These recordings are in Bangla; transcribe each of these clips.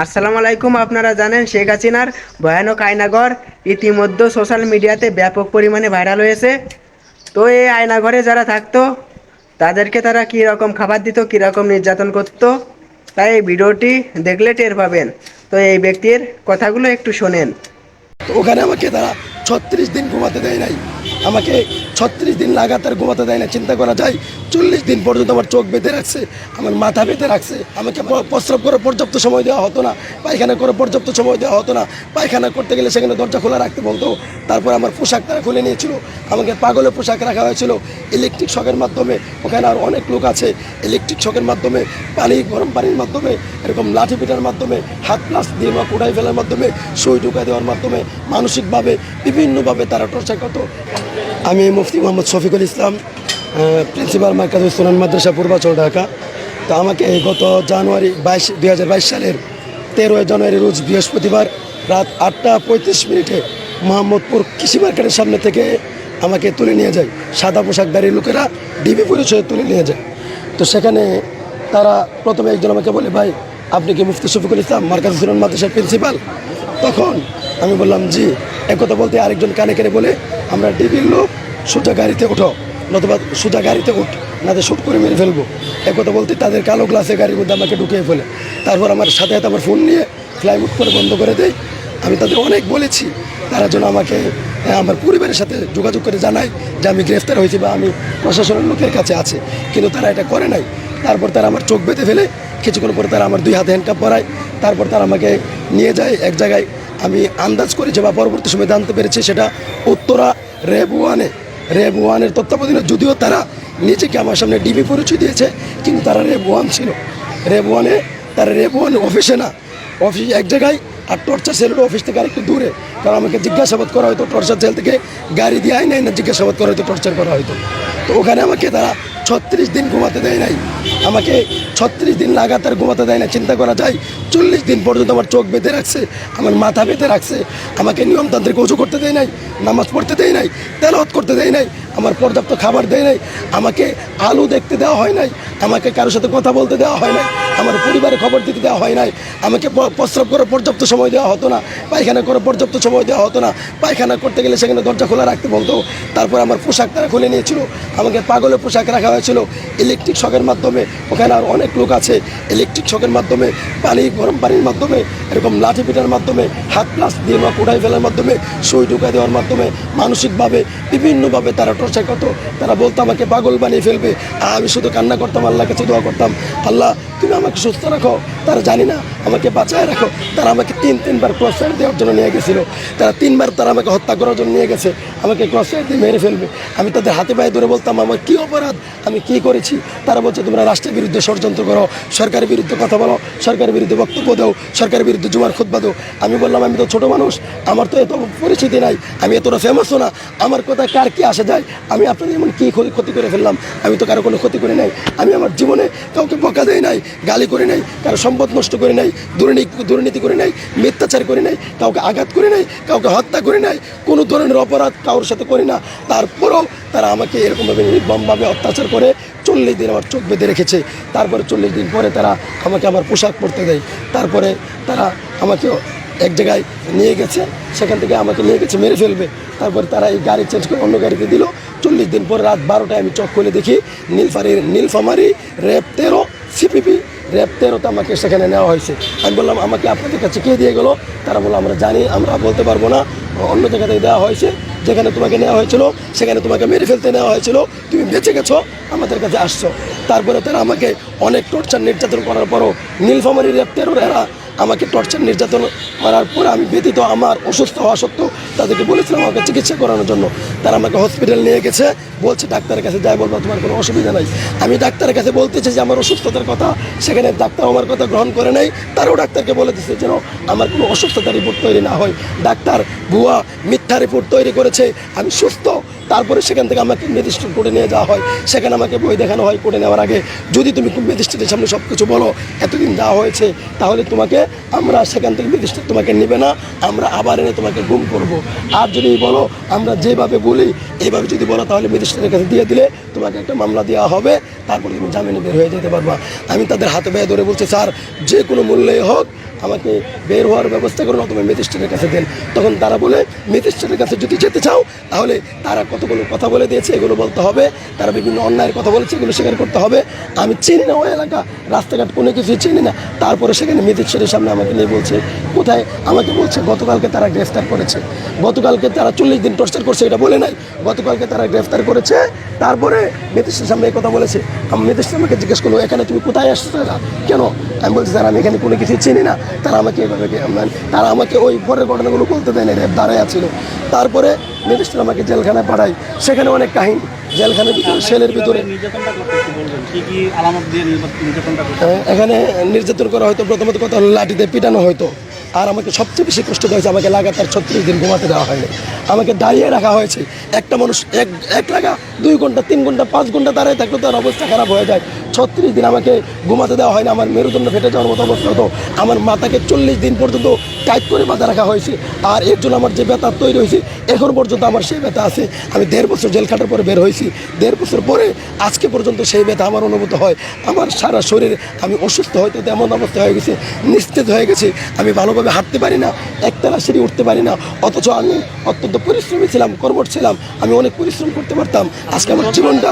আসসালামু আলাইকুম। আপনারা জানেন শেখ হাসিনার ভয়ানক আয়নাঘর ইতিমধ্যে সোশ্যাল মিডিয়াতে ব্যাপক পরিমাণে ভাইরাল হয়েছে। তো এই আয়নাঘরে যারা থাকতো তাদেরকে তারা কী রকম খাবার দিত, কী রকম নির্যাতন করতো, তাই এই ভিডিওটি দেখলে টের পাবেন। তো এই ব্যক্তির কথাগুলো একটু শোনেন। তো ওখানে আমাকে তারা 36 দিন ঘুমাতে দেয় নাই। আমাকে 36 দিন লাগাতার ঘুমাতে দেয় না। চিন্তা করা যায়, 40 দিন পর্যন্ত আমার চোখ বেঁধে রাখছে, আমার মাথা বেঁধে রাখছে। আমাকে প্রস্রাব করার পর্যাপ্ত সময় দেওয়া হতো না, পায়খানা করার পর্যাপ্ত সময় দেওয়া হতো না। পায়খানা করতে গেলে সেখানে দরজা খোলা রাখতে বলতো। তারপর আমার পোশাক তারা খুলে নিয়েছিল, আমাকে পাগলের পোশাক রাখা হয়েছিল। ইলেকট্রিক শকের মাধ্যমে, ওখানে আর অনেক লোক আছে, ইলেকট্রিক শকের মাধ্যমে, গরম পানির মাধ্যমে, এরকম লাঠি পিটার মাধ্যমে, হাত প্লাস দিয়ে বা কোড়াই ফেলার মাধ্যমে, সুই ঢুকা দেওয়ার মাধ্যমে, মানসিকভাবে বিভিন্নভাবে তারা টর্চার করত। আমি মুফতি মোহাম্মদ শফিকুল ইসলাম, প্রিন্সিপাল মার্কাজুস সুনান মাদ্রাসা পূর্বাচল, ঢাকা। তো আমাকে গত জানুয়ারি 2022 সালের 13 জানুয়ারি রোজ বৃহস্পতিবার রাত 8:35 মোহাম্মদপুর কৃষি মার্কেটের সামনে থেকে আমাকে তুলে নিয়ে যায় সাদা পোশাকধারী লোকেরা, ডিবি পরিচয়ে তুলে নিয়ে যায়। তো সেখানে তারা প্রথমে একজন আমাকে বলে, ভাই আপনি কি মুফতি শফিকুল ইসলাম মার্কাজুস সুনান মাদ্রাসার প্রিন্সিপাল? তখন আমি বললাম জি। একথা বলতে আরেকজন কানে কানে বলে, আমরা ডিবির লোক, সোজা গাড়িতে ওঠো, নতুবা সোজা গাড়িতে উঠ, নাতে শ্যুট করে মেরে ফেলবো। একথা বলতে তাদের কালো গ্লাসে গাড়ির মধ্যে আমাকে ঢুকিয়ে ফেলে। তারপর আমার সাথে সাথে আমার ফোন নিয়ে ফ্লাইট করে বন্ধ করে দেয়। আমি তাদের অনেক বলেছি, তারা যেন আমাকে আমার পরিবারের সাথে যোগাযোগ করে জানায় যে আমি গ্রেফতার হয়েছি বা আমি প্রশাসনের লোকের কাছে আছে, কিন্তু তারা এটা করে নাই। তারপর তারা আমার চোখ বেঁধে ফেলে, কিছুক্ষণ পরে তারা আমার 2 হাতে হ্যান্ডকাপ পরায়। তারপর তারা আমাকে নিয়ে যায় এক জায়গায়, আমি আন্দাজ করেছি বা পরবর্তী সময় জানতে পেরেছি সেটা উত্তরা র্যাব 1-এর তত্ত্বাবধানে। যদিও তারা নিজেকে আমার সামনে ডিবি পরিচয় দিয়েছে, কিন্তু তারা র্যাব 1 ছিল। তারা র্যাব 1 অফিসে না, অফিস এক জায়গায়, আর টর্চার সেলের অফিস থেকে আরেকটু দূরে। কারণ আমাকে জিজ্ঞাসাবাদ করা হয়তো টর্চার সেল থেকে, গাড়ি দিয়ে আয় না জিজ্ঞাসাবাদ করা হয়তো, টর্চার করা হয়তো। তো ওখানে আমাকে তারা 36 দিন ঘুমাতে দেয় নাই। আমাকে 36 দিন লাগাতার ঘুমাতে দেয় না। চিন্তা করা যায়, 40 দিন পর্যন্ত আমার চোখ বেঁধে রাখছে, আমার মাথা বেঁধে রাখছে। আমাকে নিয়মতান্ত্রিক উঁচু করতে দেয় নাই, নামাজ পড়তে দেয় নাই, তেলাওয়াত করতে দেয় নাই, আমার পর্যাপ্ত খাবার দেয় নাই, আমাকে আলো দেখতে দেওয়া হয় নাই, আমাকে কারোর সাথে কথা বলতে দেওয়া হয় নাই, আমার পরিবারের খবর দিতে দেওয়া হয় নাই, আমাকে প্রস্রাব করার পর্যাপ্ত সময় দেওয়া হতো না, পায়খানা করার পর্যাপ্ত সময় দেওয়া হতো না। পায়খানা করতে গেলে সেখানে দরজা খোলা রাখতে বলতো। তারপর আমার পোশাক তারা খুলে নিয়েছিল, আমাকে পাগলের পোশাক রাখা হয়েছিল। ইলেকট্রিক শকের মাধ্যমে, ওখানে আর অনেক লোক আছে, ইলেকট্রিক শকের মাধ্যমে, গরম পানির মাধ্যমে, এরকম লাঠি পিটার মাধ্যমে, হাত প্লাস দিয়ে বা কোড়াই ফেলার মাধ্যমে, সুই ঢুকা দেওয়ার মাধ্যমে, মানসিকভাবে বিভিন্নভাবে তারা টর্চার করতো। তারা বলতো আমাকে পাগল বানিয়ে ফেলবে। আর আমি শুধু কান্না করতাম, আল্লাহর কাছে দোয়া করতাম, আল্লাহ তুমি আমাকে সুস্থ রাখো, তারা জানি না আমাকে বাঁচায় রাখো। তারা আমাকে তিনবার ক্রস ফায়ার দেওয়ার জন্য নিয়ে গেছিলো। তারা 3বার তারা আমাকে হত্যা করার জন্য নিয়ে গেছে, আমাকে ক্রস ফায়ার দিয়ে মেরে ফেলবে। আমি তাদের হাতে পায়ে ধরে বলতাম আমার কী অপরাধ, আমি কী করেছি। তারা বলছে তোমরা রাষ্ট্রের বিরুদ্ধে ষড়যন্ত্র করো, সরকারের বিরুদ্ধে কথা বলো, সরকারের বিরুদ্ধে বক্তব্য দাও, সরকারের বিরুদ্ধে জুমার খুতবা দাও। আমি বললাম আমি তো ছোটো মানুষ, আমার তো এত পরিচিতি নাই, আমি এতটা ফেমাসও না, আমার কথা কার কি আসে যায়। আমি আপনাদের এমন কী ক্ষতি করে ফেললাম, আমি তো কারো কোনো ক্ষতি করে নাই। আমি আমার জীবনে কাউকে বকা দেয় নাই, গালি করে নাই, কারো সম্পদ নষ্ট করে নাই, দুর্নীতি করে নাই, মিথ্যাচার করে নাই, কাউকে আঘাত করে নাই, কাউকে হত্যা করে নাই, কোনো ধরনের অপরাধ কারোর সাথে করি না। তারপরেও তারা আমাকে এরকমভাবে নির্মমভাবে অত্যাচার করে 40 দিন আমার চোখ বেঁধে রেখেছে। তারপরে 40 দিন পরে তারা আমাকে আমার পোশাক পরতে দেয়। তারপরে তারা আমাকে এক জায়গায় নিয়ে গেছে, সেখান থেকে আমাকে নিয়ে গেছে মেরে ফেলবে। তারপরে তারা এই গাড়ি চেঞ্জ করে অন্য গাড়িতে দিল। 40 দিন পরে রাত 12টায় আমি চোখ খুলে দেখি নীলফামারী র্যাব 13 সিপিপি র্যাব 13তে আমাকে সেখানে নেওয়া হয়েছে। আমি বললাম আমাকে আপনাদের কাছে কে দিয়ে গেলো? তারা বললো আমরা জানি, আমরা বলতে পারবো না, অন্য জায়গা থেকে দেওয়া হয়েছে, যেখানে তোমাকে নেওয়া হয়েছিল সেখানে তোমাকে মেরে ফেলতে নেওয়া হয়েছিল, তুমি বেঁচে গেছো, আমাদের কাছে আসছো। তারপরে তারা আমাকে অনেক টর্চার নির্যাতন করার পরও নীলফামারী র্যাব 13 এরা আমাকে টর্চার নির্যাতন করার পরে আমি ব্যতীত আমার অসুস্থ হওয়া সত্ত্বেও তাদেরকে বলেছিলাম আমাকে চিকিৎসা করানোর জন্য। তারা আমাকে হসপিটাল নিয়ে গেছে, বলছে ডাক্তারের কাছে যাই বলবো তোমার কোনো অসুবিধা নাই। আমি ডাক্তারের কাছে বলতেছি যে আমার অসুস্থতার কথা, সেখানে ডাক্তার আমার কথা গ্রহণ করে নাই। তারাও ডাক্তারকে বলে দিচ্ছে যেন আমার কোনো অসুস্থতার রিপোর্ট তৈরি না হয়। ডাক্তার ভুয়া মিথ্যা রিপোর্ট তৈরি করেছে, আমি সুস্থ, তারপরে সেখান থেকে আমাকে ম্যাজিস্ট্রেট কোর্টে নিয়ে যাওয়া হয়, সেখানে আমাকে বই দেখানো হয়। কোর্টে নেওয়ার আগে যদি তুমি ম্যাজিস্ট্রেটের সামনে সব কিছু বলো এতদিন যা হয়েছে, তাহলে তোমাকে আমরা সেখান থেকে ম্যাজিস্ট্রেট তোমাকে নেবে না, আমরা আবার এনে তোমাকে গুম করব। আর যদি বলো আমরা যেভাবে বলি এইভাবে যদি বলো, তাহলে ম্যাজিস্ট্রেটের কাছে দিয়ে দিলে তোমাকে একটা মামলা দেওয়া হবে, তারপরে তুমি জামিনে বের হয়ে যেতে পারবা। আমি তাদের হাতে ব্যয় ধরে বলছি, স্যার যে কোনো মূল্যেই হোক আমাকে বের হওয়ার ব্যবস্থা করুন, অথবা ম্যাজিস্ট্রেটের কাছে দেন। তখন তারা বলে ম্যাজিস্ট্রেটের কাছে যদি যেতে চাও, তাহলে তারা কতগুলো কথা বলে দিয়েছে, এগুলো বলতে হবে। তারা বিভিন্ন অন্যায়ের কথা বলেছে, এগুলো স্বীকার করতে হবে। আমি চিনি না ওই এলাকা, রাস্তাঘাট কোনো কিছু চিনি না। তারপরে সেখানে ম্যাজিস্ট্রেটের সামনে আমাকে নিয়ে বলছে কোথায়, আমাকে বলছে গতকালকে তারা গ্রেফতার করেছে, গতকালকে তারা 40 দিন টর্চার করছে, এটা বলে নাই, গতকালকে তারা গ্রেফতার করেছে। তারপরে ম্যাজিস্ট্রেটের সামনে এই কথা বলেছে। আমি ম্যাজিস্ট্রেট আমাকে জিজ্ঞেস করলো এখানে তুমি কোথায় আসছো কেন? আমি বলছি স্যার আমি এখানে কোনো কিছু চিনি না। তারা আমাকে এভাবে তারা আমাকে ওই পরের ঘটনাগুলো বলতে দেয় না, দাঁড়ায় ছিল। তারপরে ম্যাজিস্ট্রেট আমাকে জেলখানায় পাঠায়, সেখানে অনেক কাহিনী। জেলখানার ভিতরে সেলের ভিতরে এখানে নির্যাতন করা হয়তো, প্রথমত কথা হলো লাঠিতে পিটানো হয়তো। আর আমাকে সবচেয়ে বেশি কষ্ট হয়েছে, আমাকে লাগাতার 36 দিন ঘুমাতে দেওয়া হয়নি, আমাকে দাঁড়িয়ে রাখা হয়েছে। একটা মানুষ এক লাগা 2 ঘন্টা 3 ঘন্টা 5 ঘন্টা দাঁড়িয়ে থাকলে তার অবস্থা খারাপ হয়ে যায়। 36 দিন আমাকে ঘুমাতে দেওয়া হয় না, আমার মেরুদণ্ড ফেটে যাওয়ার মতো অবস্থা হতো। আমার মাথাকে 40 দিন পর্যন্ত টাইট করে বাঁধা রাখা হয়েছে। আর এর জন্য আমার যে ব্যথা তৈরি হয়েছে এখন পর্যন্ত আমার সেই ব্যথা আছে। আমি 1.5 বছর জেল খাটার পরে বের হয়েছি, 1.5 বছর পরে আজকে পর্যন্ত সেই ব্যথা আমার অনুভূত হয়। আমার সারা শরীরে আমি অসুস্থ হয়তো এমন অবস্থা হয়ে গেছে, নিস্তেজ হয়ে গেছে। আমি ভালোভাবে হাঁটতে পারি না, একতলা সিঁড়ি উঠতে পারি না। অথচ আমি অত্যন্ত পরিশ্রমী ছিলাম, কর্মঠ ছিলাম, আমি অনেক পরিশ্রম করতে পারতাম। আজকে আমার জীবনটা,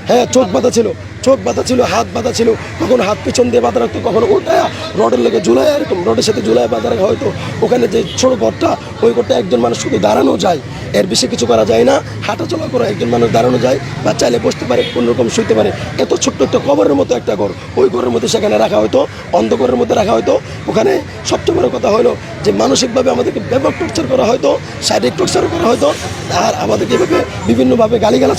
হ্যাঁ চোখ বাঁধা ছিল, হাত বাঁধা ছিল, কখনো হাত পিছন দিয়ে বাঁধা রাখতো, কখনো উল্টায়া রডের লেগে ঝুলায়, এরকম রডের সাথে ঝুলায় বাঁধা রাখা হয়তো। ওখানে যে ছোটো ঘরটা, ওই ঘরটা একজন মানুষ শুধু দাঁড়ানো যায়, এর বেশি কিছু করা যায় না। হাঁটা চলা করে একজন মানুষ দাঁড়ানো যায়, বা চাইলে বসতে পারে, কোনোরকম শুইতে পারে। এত ছোট্ট একটা কবরের মতো একটা ঘর, ওই ঘরের মধ্যে সেখানে রাখা হয়তো, অন্ধকারের মধ্যে রাখা হয়তো। ওখানে সবচেয়ে বড় কথা হলো যে মানসিকভাবে আমাদেরকে ব্যাপক টর্চার করা হয়তো, শারীরিক টর্চার করা হয়তো, আর আমাদেরকে এভাবে বিভিন্নভাবে গালিগালাজ